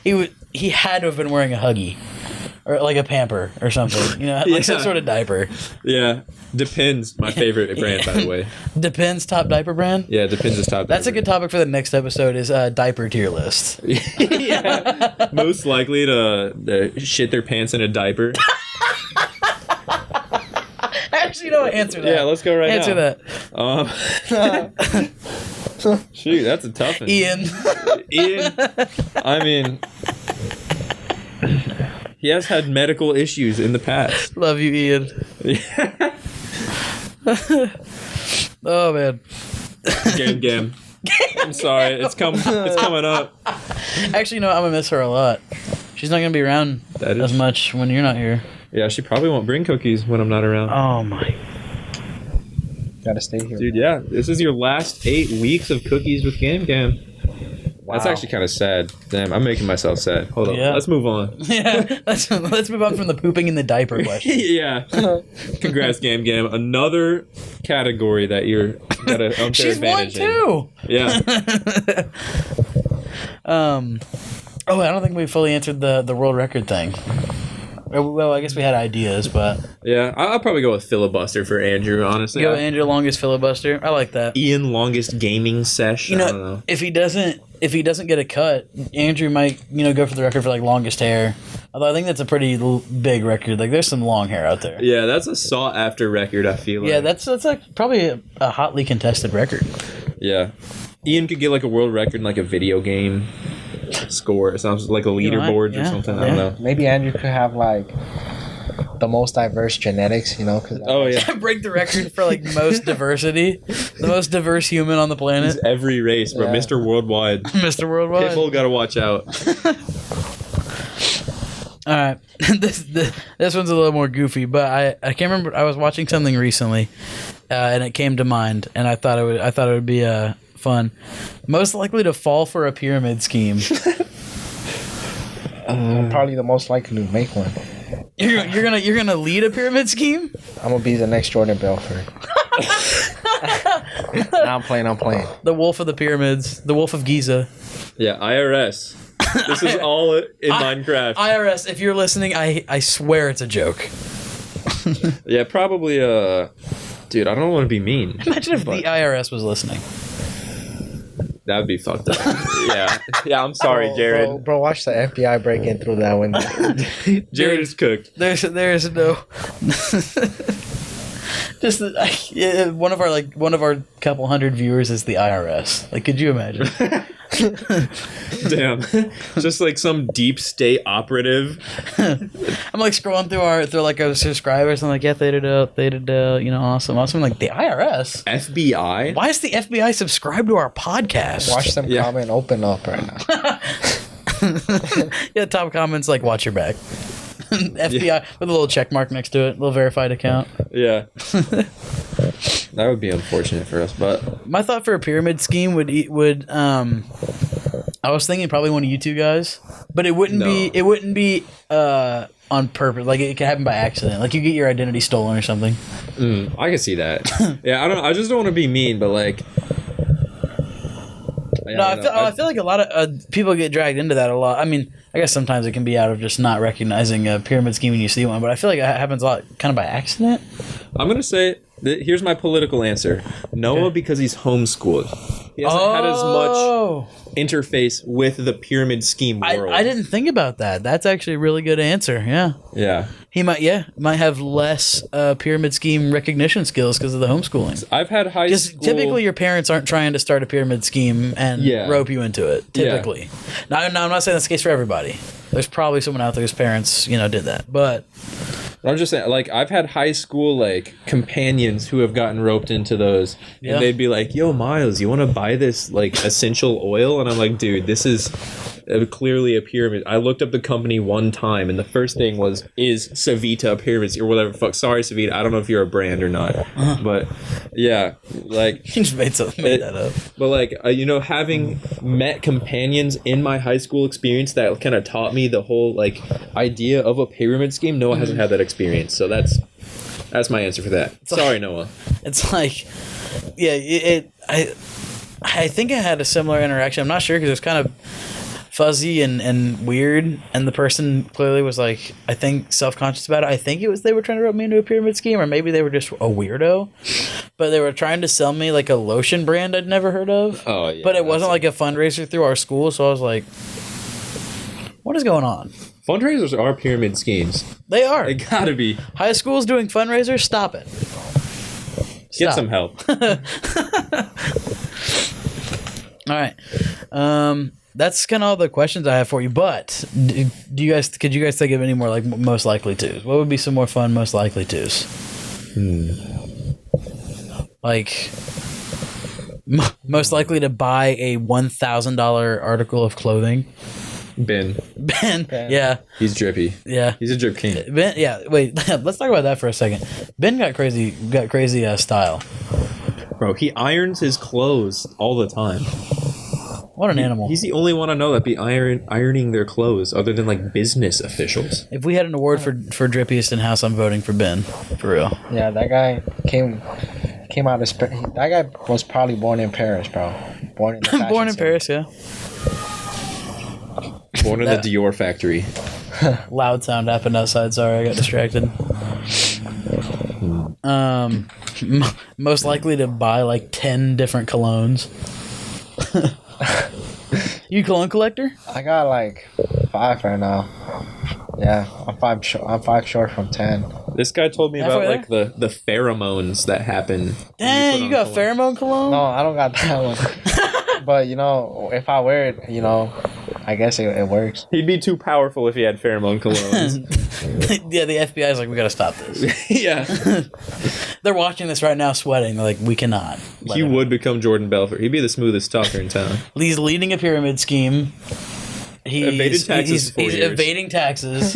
Bro? He had to have been wearing a Huggy. Or like a Pamper or something. You know, like some Yeah. sort of diaper. Yeah. Depends. My favorite brand, by the way. Depends top diaper brand. Yeah, Depends is top. That's a good topic for the next episode is diaper tier list. Yeah. Most likely to shit their pants in a diaper. Actually, no, answer that. Yeah, let's go right Answer now. that. Shoot, that's a tough one. Ian. Ian, I mean, he has had medical issues in the past. Love you, Ian. Oh, man. Gam. I'm sorry, it's coming up. Actually, no, I'm going to miss her a lot. She's not going to be around That as is- much when you're not here. Yeah, she probably won't bring cookies when I'm not around. Oh, my. Gotta stay here. Dude, yeah. This is your last 8 weeks of cookies with Gam Gam. Wow. That's actually kind of sad. Damn, I'm making myself sad. Hold on. Let's move on. Yeah, let's move on from the pooping in the diaper question. Yeah. Congrats, Gam Gam. Another category that you're got an unfair She's advantage won too. Yeah. Oh, I don't think we fully answered the world record thing. Well, I guess we had ideas, but... Yeah, I'll probably go with filibuster for Andrew, honestly. Go Andrew, longest filibuster. I like that. Ian, longest gaming sesh. You know, I don't know. if he doesn't get a cut, Andrew might, go for the record for, like, longest hair. Although I think that's a pretty big record. Like, there's some long hair out there. Yeah, that's a sought-after record, I feel like. Yeah, that's like probably a hotly contested record. Yeah. Ian could get, like, a world record in, like, a video game score. It sounds like a leaderboard or something. I don't know. Maybe Andrew could have like the most diverse genetics, Cause break the record for like most diversity, the most diverse human on the planet. He's every race, but Mr. Worldwide. Mr. Worldwide. Pitbull gotta watch out. All right, this one's a little more goofy, but I can't remember. I was watching something recently, and it came to mind, and I thought it would be fun. Most likely to fall for a pyramid scheme. Probably the most likely to make one. You're gonna lead a pyramid scheme? I'm gonna be the next Jordan Belfort. I'm playing. The Wolf of the Pyramids, the Wolf of Giza. Yeah, IRS. This is all in Minecraft. IRS, if you're listening, I swear it's a joke. Yeah, probably. Dude, I don't want to be mean. Imagine if the IRS was listening. That would be fucked up. Yeah. I'm sorry, Jared. Bro, watch the FBI break in through that window. Jared is cooked. There's no. Just one of our couple hundred viewers is the IRS. Like, could you imagine? Damn. Just like some deep state operative. I'm like scrolling through like our subscribers. I'm like, yeah, Theta Delts, awesome. I'm like, the IRS? FBI? Why is the FBI subscribed to our podcast? Watch them comment open up right now. Yeah, top comments like, watch your back. FBI with a little check mark next to it, a little verified account. Yeah. That would be unfortunate for us, but my thought for a pyramid scheme would I was thinking probably one of you two guys, but it wouldn't be on purpose. Like, it could happen by accident. Like, you get your identity stolen or something. I can see that. Yeah, I just don't want to be mean, but like. I feel like a lot of people get dragged into that a lot. I mean, I guess sometimes it can be out of just not recognizing a pyramid scheme when you see one, but I feel like it happens a lot kind of by accident. I'm going to say, here's my political answer. Noah, because he's homeschooled. He hasn't had as much interface with the pyramid scheme world. I didn't think about that. That's actually a really good answer, yeah. Yeah. He might have less pyramid scheme recognition skills because of the homeschooling. I've had high school... Because typically your parents aren't trying to start a pyramid scheme and rope you into it, typically. Yeah. Now, I'm not saying that's the case for everybody. There's probably someone out there whose parents, did that. But... I'm just saying, like, I've had high school, like, companions who have gotten roped into those. Yeah. And they'd be like, yo, Miles, you want to buy this, like, essential oil? And I'm like, dude, this is clearly a pyramid. I looked up the company one time, and the first thing was, is Savita a pyramid? Or whatever. Fuck, sorry, Savita. I don't know if you're a brand or not. But, yeah, like... You just made that up. But, like, having met companions in my high school experience that kind of taught me the whole, like, idea of a pyramid scheme, Noah hasn't had that experience. So that's my answer for that. Sorry, Noah. It's like, yeah, I think I had a similar interaction. I'm not sure because it was kind of fuzzy and weird, and the person clearly was like, I think, self-conscious about it. I think it was they were trying to rope me into a pyramid scheme, or maybe they were just a weirdo, but they were trying to sell me like a lotion brand I'd never heard of. Oh yeah. But it wasn't like a fundraiser through our school, so I was like, what is going on? Fundraisers are pyramid schemes. They are. They gotta be. High schools doing fundraisers? Stop it. Get some help. All right. That's kind of all the questions I have for you. But could you guys think of any more like most likely tos? What would be some more fun most likely tos? Like most likely to buy a $1,000 article of clothing. Ben. Yeah. He's drippy. Yeah. He's a drip king. Ben, yeah. Wait, let's talk about that for a second. Ben got crazy style. Bro, he irons his clothes all the time. What an animal. He's the only one I know that be ironing their clothes other than like business officials. If we had an award for drippiest in house, I'm voting for Ben. For real. Yeah, that guy came out of that guy was probably born in Paris, bro. Born in the fashion Born in city. Paris, yeah. Born in the Dior factory. Loud sound happened outside. Sorry, I got distracted. Most likely to buy like 10 different colognes. You cologne collector? I got like 5 right now. Yeah, I'm 5 short. I'm 5 short from 10. This guy told me Halfway about like the pheromones that happen. Dang, you got pheromone cologne? No, I don't got that one. But you know, if I wear it, you know, I guess it works. He'd be too powerful if he had pheromone colognes. Yeah, the FBI is like, we gotta stop this. Yeah. They're watching this right now, sweating. They're like, we cannot. He would become Jordan Belfort. He'd be the smoothest talker in town. He's leading a pyramid scheme. Evaded taxes for He's years. evading taxes.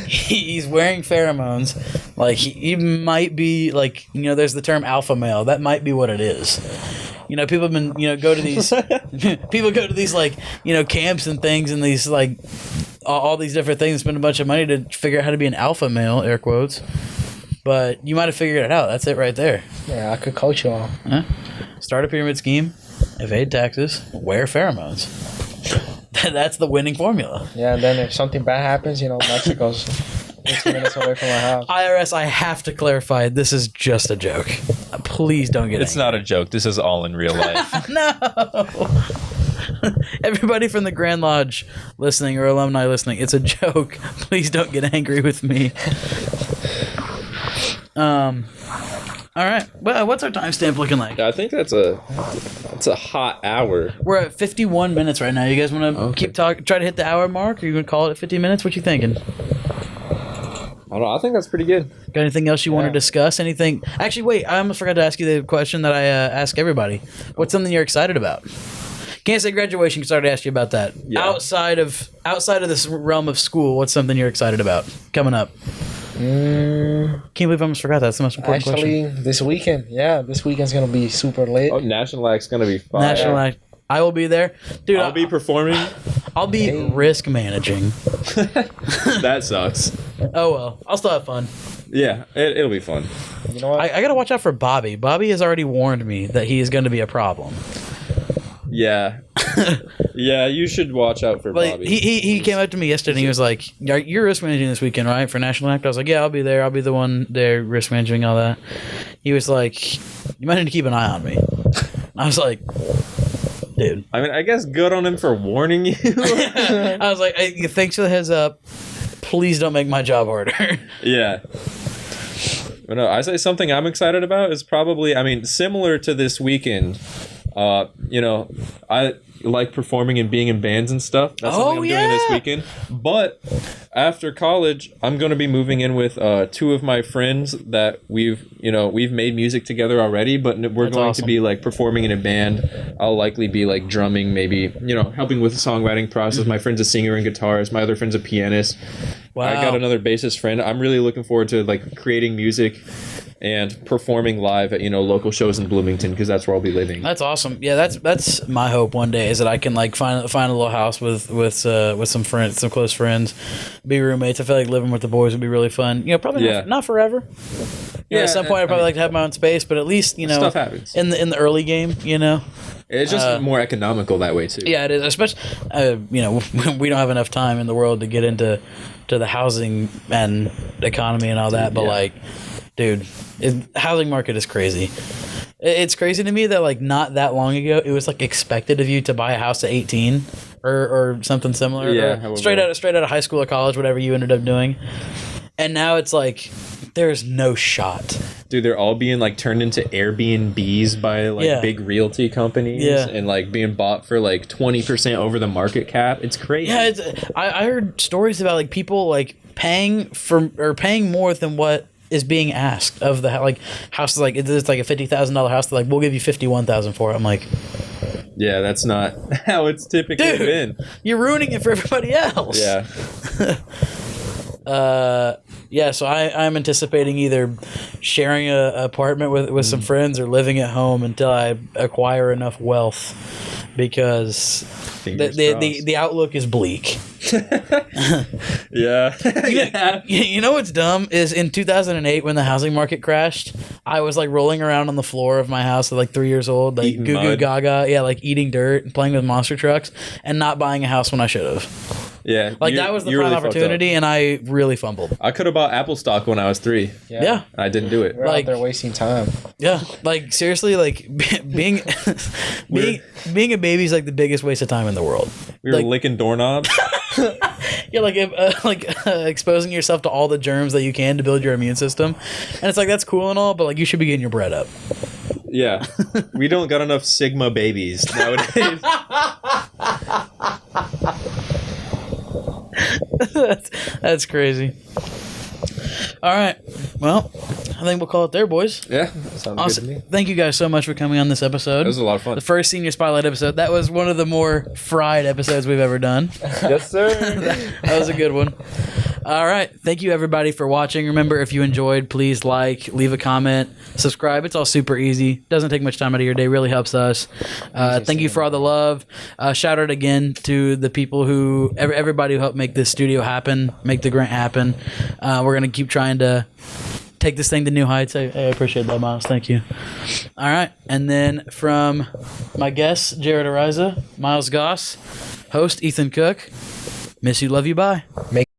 He's wearing pheromones. Like he might be like, you know, there's the term alpha male. That might be what it is. You know, people have been, you know, go to these people go to these like, you know, camps and things and these like all these different things, spend a bunch of money to figure out how to be an alpha male, air quotes. But you might have figured it out. That's it right there. Yeah, I could coach you all. Huh? Start a pyramid scheme, evade taxes, wear pheromones. That's the winning formula. Yeah, and then if something bad happens, you know, Mexico's 15 minutes away from my house. IRS, I have to clarify, this is just a joke. Please don't get It's not a joke. This is all in real life. No! Everybody from the Grand Lodge listening or alumni listening, it's a joke. Please don't get angry with me. All right. Well, what's our timestamp looking like? I think that's a hot hour. We're at 51 minutes right now. You guys want to keep talking, try to hit the hour mark, or you going to call it at 50 minutes? What you thinking? I don't know. I think that's pretty good. Got anything else you want to discuss? Anything? Actually, wait. I almost forgot to ask you the question that I ask everybody. What's something you're excited about? Can't say graduation because I already asked you about that. Yeah. Outside of this realm of school, what's something you're excited about coming up? Can't believe I almost forgot that. That's the most important question. Actually, this weekend's gonna be super lit. Oh, National Act's gonna be fun. National Act. I will be there, dude. I'll be performing. I'll be risk managing. That sucks. Oh well, I'll still have fun. Yeah, it'll be fun. You know what? I gotta watch out for Bobby. Bobby has already warned me that he is going to be a problem. Yeah. Yeah, you should watch out for Like, Bobby. he came up to me yesterday and he was like, "You're risk managing this weekend, right? For National Act?" I was like, "Yeah, I'll be there. I'll be the one there risk managing all that." He was like, "You might need to keep an eye on me." I was like, "Dude." I mean, I guess good on him for warning you. I was like, hey, "Thanks for the heads up. Please don't make my job harder." Yeah. But no, I say something I'm excited about is probably, I mean, similar to this weekend. You know, I like performing and being in bands and stuff. That's something I'm doing this weekend. But after college, I'm going to be moving in with 2 of my friends that we've made music together already, but we're going to be like performing in a band. I'll likely be like drumming, maybe, you know, helping with the songwriting process. My friend's a singer and guitarist. My other friend's a pianist. Wow. I got another bassist friend. I'm really looking forward to like creating music and performing live at, you know, local shows in Bloomington, because that's where I'll be living. That's awesome. Yeah, that's my hope one day, is that I can like find a little house with some friends, some close friends, be roommates. I feel like living with the boys would be really fun. You know, probably not forever. You know, at some point I'd probably like to have my own space, but at least, you know, stuff happens in the early game, you know. It's just more economical that way too. Yeah, it is. Especially, you know, we don't have enough time in the world to get into the housing and economy and all that. But like, dude, housing market is crazy. It's crazy to me that like not that long ago it was like expected of you to buy a house at 18 or something similar. Yeah, or straight out of high school or college, whatever you ended up doing. And now it's like there's no shot. Dude, they're all being like turned into Airbnbs by like big realty companies and like being bought for like 20% over the market cap. It's crazy. Yeah, I heard stories about like people like paying more than what is being asked of the like houses. Like it's like a $50,000 house. They're like, we'll give you $51,000 for it. I'm like, yeah, that's not how it's typically been. You're ruining it for everybody else. Yeah. Yeah, so I'm anticipating either sharing a apartment with some friends or living at home until I acquire enough wealth, because the outlook is bleak. Yeah. You know what's dumb is in 2008 when the housing market crashed, I was like rolling around on the floor of my house at like 3 years old, like Eating goo goo mud. gaga, yeah, like eating dirt and playing with monster trucks and not buying a house when I should have. Yeah. Like that was the prime opportunity, and I really fumbled. I could have bought Apple stock when I was 3. Yeah. I didn't do it. We're Like- out there wasting time. Yeah, like seriously, like being being a baby is like the biggest waste of time in the world. We were like- licking doorknobs. Yeah, like exposing yourself to all the germs that you can to build your immune system, and it's like that's cool and all, but like you should be getting your bread up. Yeah. We don't got enough Sigma babies nowadays. That's crazy. All right, well, I think we'll call it there, boys. Yeah. Sounds Awesome. good to me. Thank you guys so much for coming on this episode. It was a lot of fun. The first Senior Spotlight episode. That was one of the more fried episodes we've ever done. Yes, sir. That was a good one. All right. Thank you, everybody, for watching. Remember, if you enjoyed, please leave a comment, subscribe. It's all super easy. Doesn't take much time out of your day. Really helps us. Thank you for all the love. Shout out again to the people everybody who helped make this studio happen, make the grant happen. We're going to keep trying to take this thing to new heights. I appreciate that, Miles. Thank you. All right. And then from my guests, Jared Ariza, Miles Goss, host Ethan Cook, miss you, love you, bye. Make